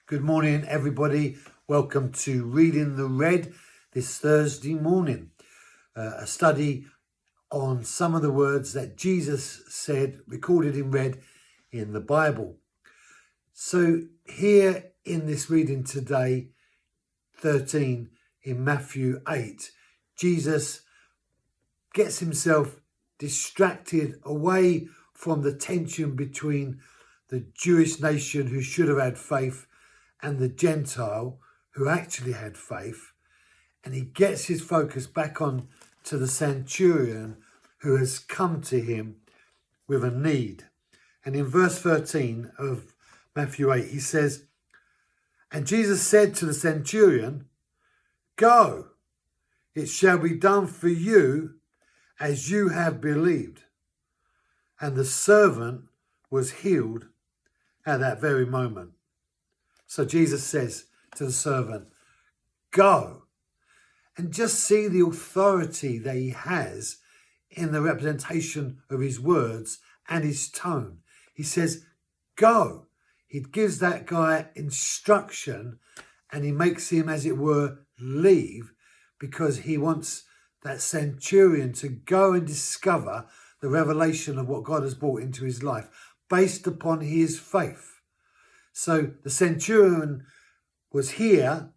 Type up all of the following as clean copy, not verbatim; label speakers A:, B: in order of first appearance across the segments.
A: Good morning, everybody. Welcome to Reading the Red this Thursday morning. A study on some of the words that Jesus said, recorded in red in the Bible. So here in this reading today, 13 in Matthew 8, Jesus gets himself distracted away from the tension between the Jewish nation who should have had faith and the Gentile who actually had faith, and he gets his focus back on to the centurion who has come to him with a need. And in verse 13 of Matthew 8, he says, "And Jesus said to the centurion, 'Go, it shall be done for you as you have believed.' And the servant was healed at that very moment." So Jesus says to the servant, "Go." And just see the authority that he has in the representation of his words and his tone. He says, "Go." He gives that guy instruction and he makes him, as it were, leave, because he wants that centurion to go and discover the revelation of what God has brought into his life based upon his faith. So the centurion was here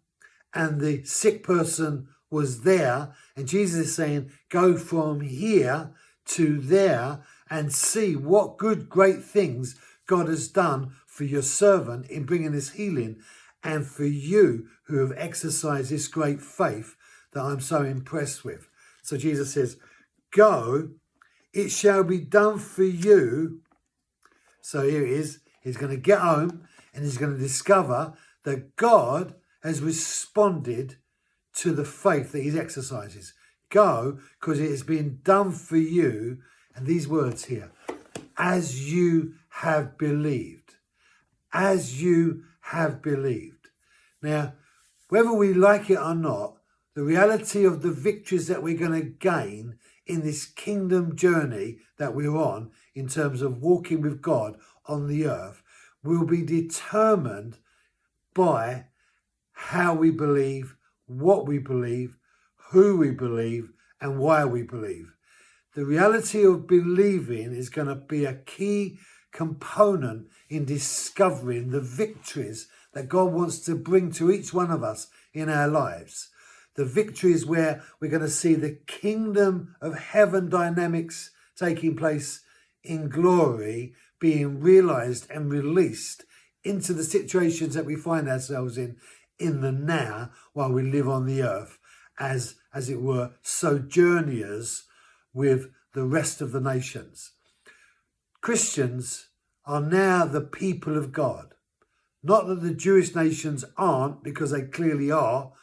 A: and the sick person was there, and Jesus is saying, go from here to there and see what good, great things God has done for your servant in bringing this healing, and for you who have exercised this great faith that I'm so impressed with. So Jesus says, "Go, it shall be done for you." So here it is. He's going to get home and he's going to discover that God has responded to the faith that he exercises. Go, because it has been done for you. And these words here, as you have believed. As you have believed. Now, whether we like it or not, the reality of the victories that we're going to gain in this kingdom journey that we're on, in terms of walking with God on the earth, will be determined by how we believe, what we believe, who we believe, and why we believe. The reality of believing is going to be a key component in discovering the victories that God wants to bring to each one of us in our lives. The victories where we're going to see the kingdom of heaven dynamics taking place in glory, being realized and released into the situations that we find ourselves in the now, while we live on the earth as it were, sojourners with the rest of the nations. Christians are now the people of God. Not that the Jewish nations aren't, because they clearly are,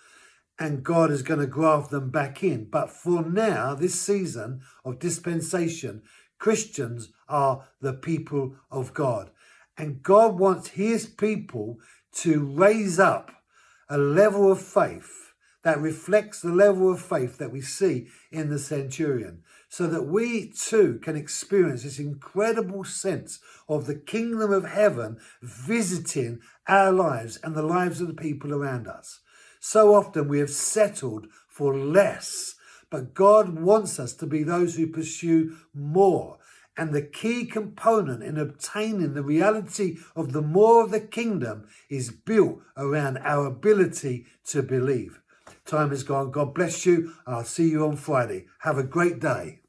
A: and God is going to graft them back in. But for now, this season of dispensation, Christians are the people of God. And God wants his people to raise up a level of faith that reflects the level of faith that we see in the centurion, so that we too can experience this incredible sense of the kingdom of heaven visiting our lives and the lives of the people around us. So often we have settled for less, but God wants us to be those who pursue more. And the key component in obtaining the reality of the more of the kingdom is built around our ability to believe. Time is gone. God bless you. I'll see you on Friday. Have a great day.